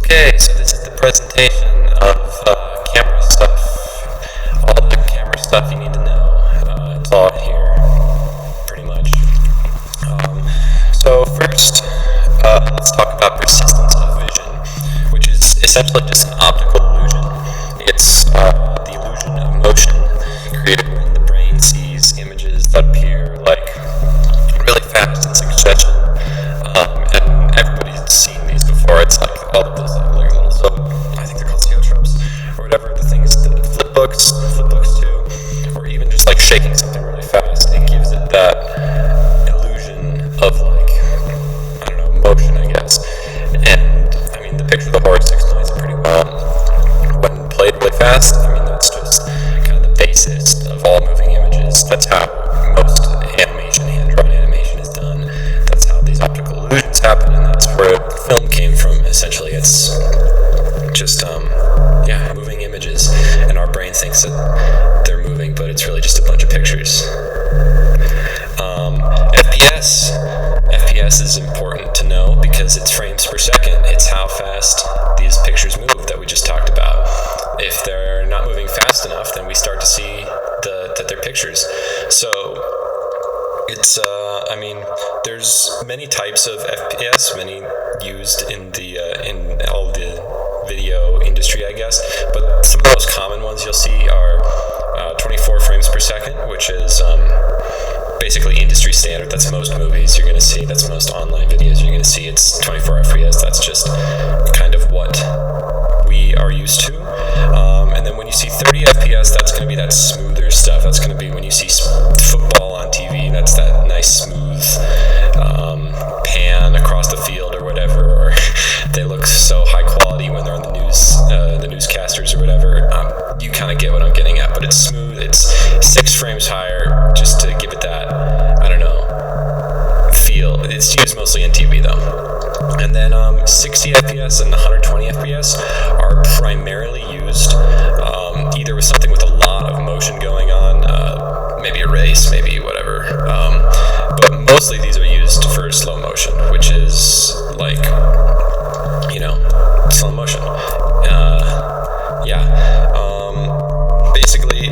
Okay, so this is the presentation of camera stuff. All the camera stuff you need to know. It's all here, pretty much. So first, let's talk about persistence of vision, which is essentially just an optical illusion. It's the illusion of motion created when the brain sees images that appear like really fast in succession. And everybody's seen these before. It's like all of those like little, so I think they're called zoetropes or whatever. The things, the flip books too, or even just like shaking something really fast. It gives it that illusion of like, I don't know, motion, I guess. And I mean, the picture of the horse explains it pretty well. When played really fast, I mean, that's just kind of the basis of all moving images. That's how most animation, hand-drawn animation is done. That's how these optical illusions happen, and that's where film came from, essentially. It's just, moving images, and our brain thinks that they're moving, but it's really just a bunch of pictures. FPS is important to know because it's frames per second. It's how fast these pictures move that we just talked about. If they're not moving fast enough, then we start to see that they're pictures. So it's, there's many types of FPS, many used in in all the video industry, I guess. But some of the most common ones you'll see are 24 frames per second, which is basically industry standard. That's most movies you're going to see. That's most online videos you're going to see. It's 24 FPS. That's just kind of what we are used to. And then when you see 30 FPS, that's going to be that smoother stuff. That's going to be when you see football on TV. That's that nice smooth pan across the field or whatever. Or they look so high quality when they're on the news, the newscasters or whatever. You kind of get what I'm getting at. But it's smooth. It's 6 frames higher, just to give it that, I don't know, feel. It's used mostly in TV though. And then 60 FPS and 120 FPS are primarily used either with something with a lot of motion going on, maybe a race, maybe whatever. But mostly these are used for slow motion, which is like, slow motion. Basically,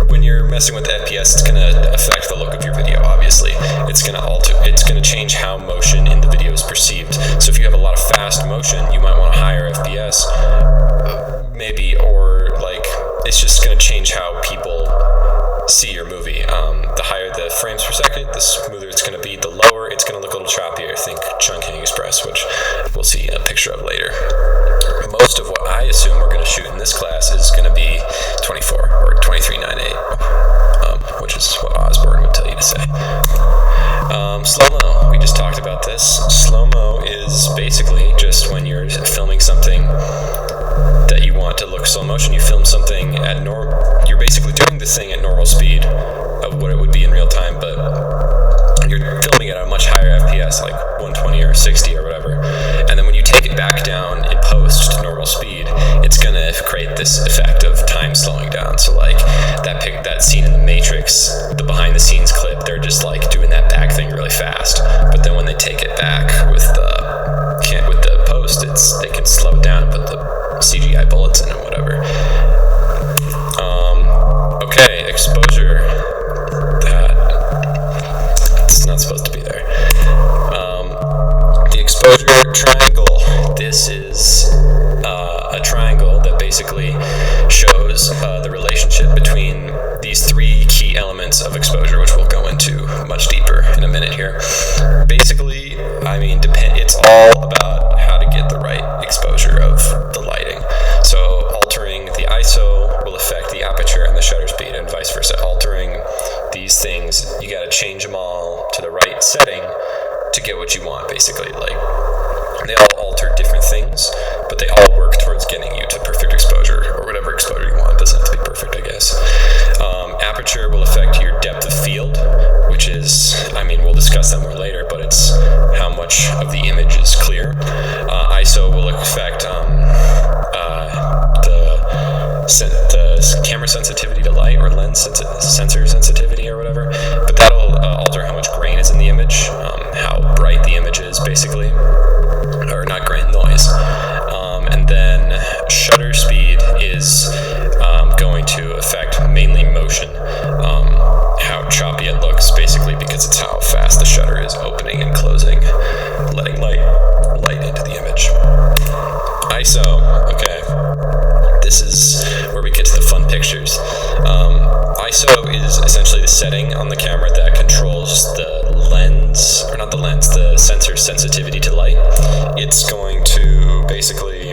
when you're messing with FPS, it's going to affect the look of your video, obviously. It's going to change how motion in the video is perceived. So if you have a lot of fast motion, you might want a higher FPS, maybe, or like, it's just going to change how people see your movie. The higher the frames per second, the smoother it's going to be. The lower, it's going to look a little choppier. Think Chungking Express, which we'll see a picture of later. Most of what I assume we're going to shoot in this class is going to be 24 or 2398, which is what Osborne would tell you to say. Slow-mo, we just talked about this. Slow-mo is basically just when you're filming something that you want to look slow motion. You film something at you're basically doing the thing at normal speed of what it would be in real time, but you're filming it at a much higher FPS, like 120 or 60 or whatever. And then when you take it back down in post to normal speed, it's going to create this effect of time slowing down. So like that scene in The Matrix, the behind the scenes clip, they're just like doing that back thing really fast. But then when they take it back with the post, they can slow it down and put the CGI bullets in and whatever. Okay, exposure. It's not supposed to be there. The exposure triangle. This is a triangle that basically shows the relationship between these 3 key elements of exposure, which we'll go into much deeper in a minute here. Basically, it's all about how to get the right exposure of the lighting. So altering the ISO will affect the aperture and the shutter speed, and vice versa. Altering these things, you got to change them all to the right setting to get what you want, basically. Like, they all alter different things, but they all work towards getting you to perfect exposure, or whatever exposure you want. It doesn't have to be perfect, I guess. Aperture will affect your depth of field, which is, we'll discuss that more later, but it's how much of the image is clear. ISO will affect the camera sensitivity to light, or lens sensor sensitivity or whatever, but that'll alter how much grain is in the image, how bright the image is, basically, or not grain, noise. setting on the camera that controls the lens, or not the lens, the sensor sensitivity to light. It's going to basically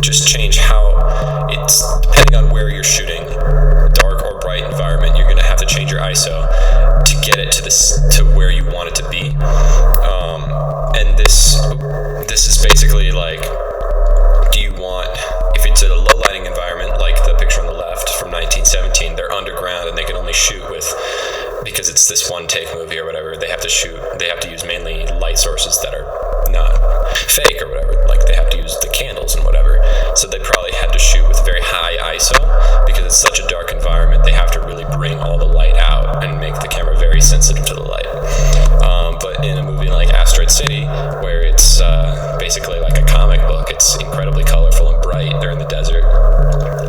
just change how it's, depending on where you're shooting, dark or bright environment, you're going to have to change your ISO to get it to where you want it to be. And this is basically like, do you want, if it's a low lighting environment like the picture on the left from 1917, they're underground and they can only shoot with, because it's this one take movie or whatever, they have to use mainly light sources that are not fake or whatever, like they have to use the candles and whatever, so they probably had to shoot with very high ISO because it's such a dark environment. They have to really bring all the light out and make the camera very sensitive to the light. But in a movie like Asteroid City, where it's basically like a comic book, it's incredibly colorful and bright, they're in the desert,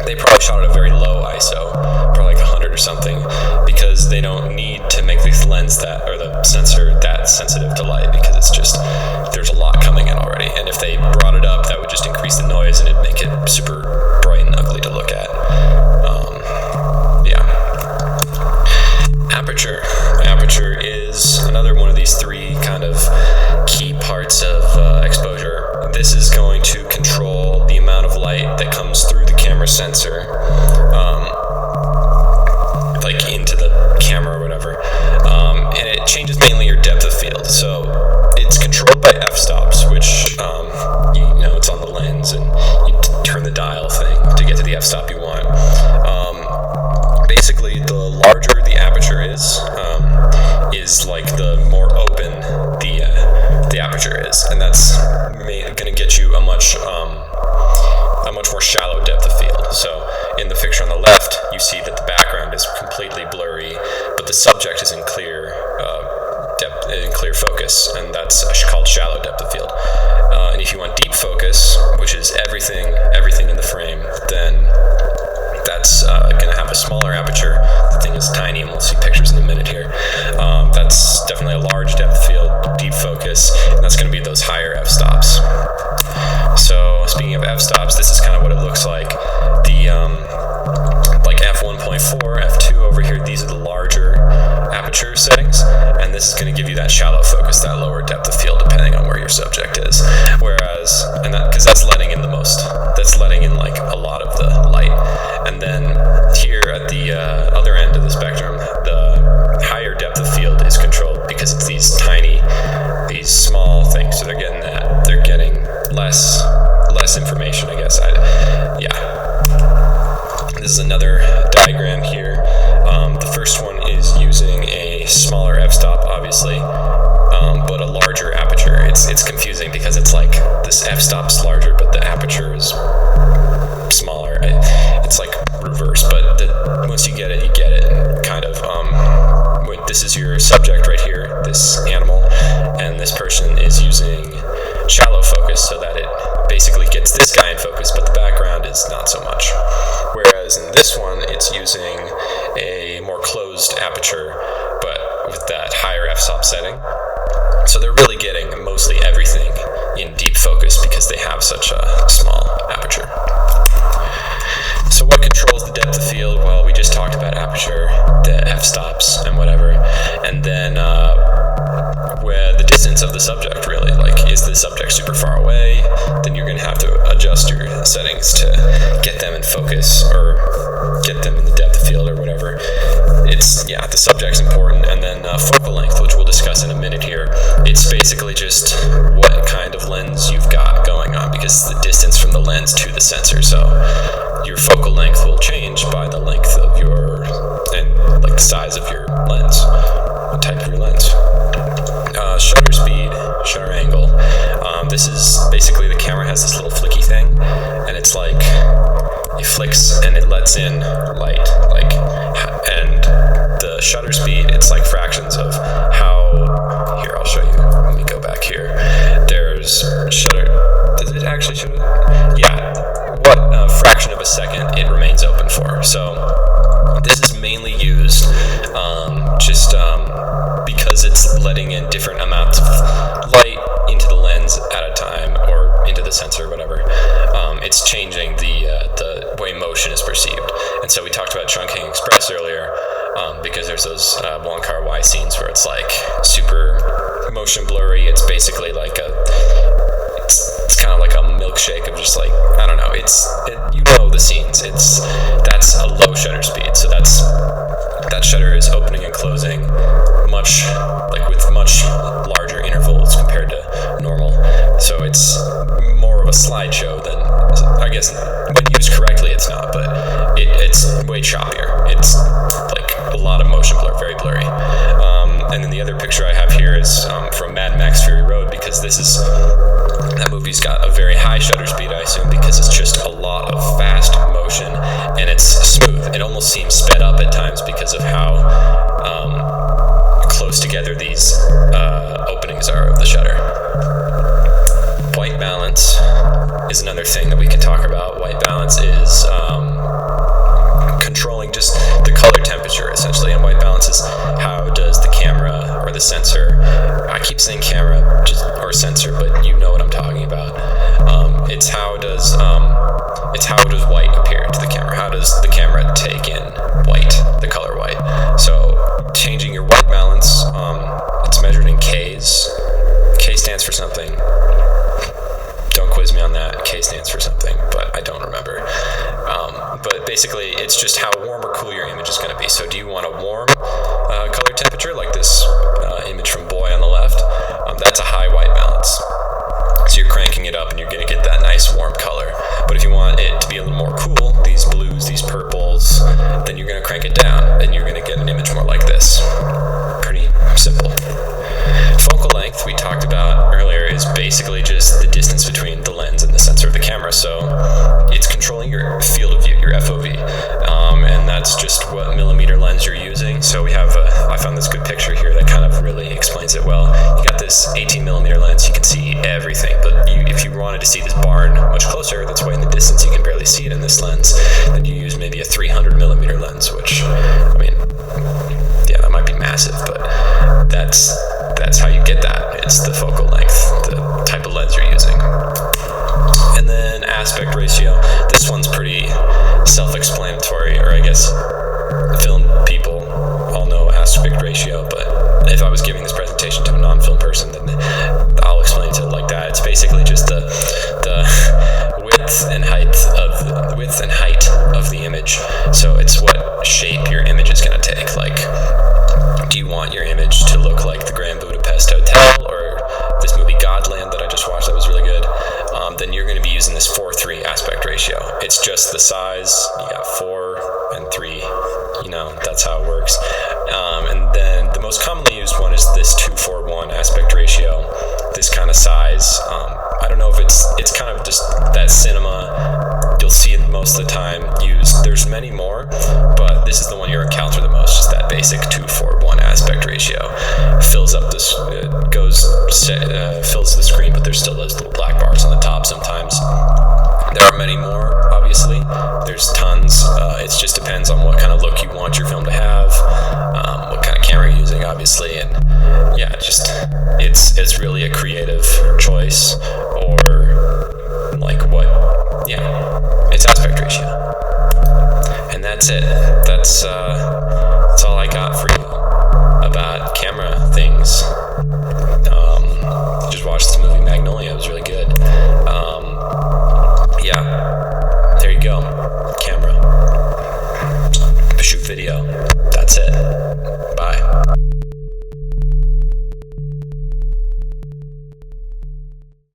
they probably shot at a very low ISO, probably like 100 or something, because they don't need to make the lens that, or the sensor that sensitive to light, because it's just, there's a lot coming in already, and if they brought it up, that would just increase the noise and it'd make it super bright and ugly to look at. Aperture is another one of these three kind of key parts of exposure. This is going to control the amount of light that comes through the camera sensor, like into the camera or whatever, and it changes mainly your depth of field. So it's controlled by f-stops, which it's on the lens, and you turn the dial thing to get to the f-stop you want. Basically, the larger the aperture is like the more open the aperture is, and that's going to get you a much more shallow depth of field. So in the picture on the left, you see that the background is completely blurry, but the subject is in clear focus, and that's called shallow depth of field. And if you want deep focus, which is everything in the frame, then that's going to have a smaller aperture. The thing is tiny, and we'll see pictures in a minute here. That's definitely a large depth of field, deep focus, and that's going to be those higher f-stops. So speaking of f-stops, this is kind of what it looks like. The like f1.4, f2 over here, these are the larger aperture settings, and this is going to give you that shallow focus, that lower depth of field, depending on where your subject is. Whereas, because that's letting in the most, that's letting in like a lot of the light. And then here at the other end of the spectrum, the higher depth of field is controlled because it's these small things. So they're getting less information, I guess. This is another diagram here. The first one is using a smaller f-stop, obviously, but a larger aperture. It's confusing because it's like this f-stop's larger, but the aperture is smaller. It's like reverse, but once you get it, kind of. This is your subject right here, this animal, and this person is using shallow focus so that it basically gets this guy in focus, but the background is not so much. Whereas in this one, it's using a more closed aperture, but with that higher f-stop setting. So they're really getting mostly everything in deep focus because they have such a small aperture. So what controls the depth of field? Well, we just talked about aperture, the f-stops and whatever, and then where the distance of the subject, really. Like, is the subject super far away? Then you're going to have to adjust your settings to get them in focus or get them in the depth of field or whatever. The subject's important. And then focal length, which we'll discuss in a minute here. It's basically just what kind of lens you've got going on, because the distance from the lens to the sensor. So your focal length will change by the length of and like the size of your lens, the type of your lens. Shutter speed, shutter angle. This is basically, the camera has this little flicky thing, and it's like it flicks and it lets in light, and the shutter speed, it's like fractions of how. Here, I'll show you. Let me go back here. There's shutter. Does it actually show it? Yeah. What fraction of a second it remains open for. So this is mainly used because it's letting in different amounts of light into the lens at a time, or into the sensor, whatever. It's changing the way motion is perceived. And so we talked about truncating express earlier. because there's those Wong Kar-wai scenes where it's like super motion blurry. It's basically like it's kind of like a milkshake of just like, I don't know, you know the scenes. That's a low shutter speed, so that shutter is opening and closing with much larger intervals compared to normal. So it's more of a slideshow than, I guess, when used correctly, it's not, but it's way choppier. It's like a lot of motion blur, very blurry. And then the other picture I have here is from Mad Max Fury Road, because that movie's got a very high shutter speed, I assume, because it's just a lot of fast motion, and it's smooth. It almost seems sped up at times because of how close together these openings are of the shutter. White balance is another thing that we could talk about. White balance is controlling just the color temperature, essentially, and white balance is how does the camera or the sensor, I keep saying camera or sensor, but you know what I'm talking about. It's how does white appear to the camera? How does the camera take in white, the color white? So changing your white balance, it's measured in Ks. K stands for something. Don't quiz me on that. K stands for something, but I don't remember. But basically, it's just how warm or cool your image is going to be. So do you want a warm color temperature, like this image from Boy on the left? That's a high white balance. So you're cranking it up and you're going to get that nice warm color. But if you want it to be a little more cool, these blues, these purples, then you're going to crank it down and you're going to get an image more like this. Pretty simple. Focal length, we talked about earlier, is basically just the distance between the lens and the sensor of the camera. So it's controlling your field of view, your FOV, and that's just what millimeter lens you're using. So I found this good picture here that kind of really explains it well. You got this 18 millimeter lens, you can see everything, but if you wanted to see this barn much closer, that's way in the distance, you can barely see it in this lens, then you use maybe a 300 millimeter lens, which, I mean, yeah, that might be massive, but that's how you get that. It's the focal length, the type of lens you're using. And then aspect ratio. This one's pretty self-explanatory, or I guess film people all know aspect ratio, but if I was giving this presentation to a non-film person, then I'll explain it like that. It's basically just the width and height of the image. So it's what shape your image is going to take. Like, do you want your image to look like the Grand Budapest Hotel or this movie Godland that I just watched that was really good? Then you're going to be using this 4:3 aspect ratio. It's just the size. You got 4 and 3. That's how it works. And then the most commonly used one is this 2:4:1 aspect ratio. This kind of size. I don't know if it's kind of just that cinema. You'll see it most of the time used. There's many more, but this is the one you'll encounter the most. Just that basic 2:4:1 aspect ratio. Fills the screen, but there's still those little black bars on the top sometimes. There are many more, obviously. There's tons. It just depends on what kind of look you want your film to have, what kind of camera you're using, obviously, and yeah, it's really a creative choice, or like what, yeah, it's aspect ratio. And that's it. That's all I got for you about camera things.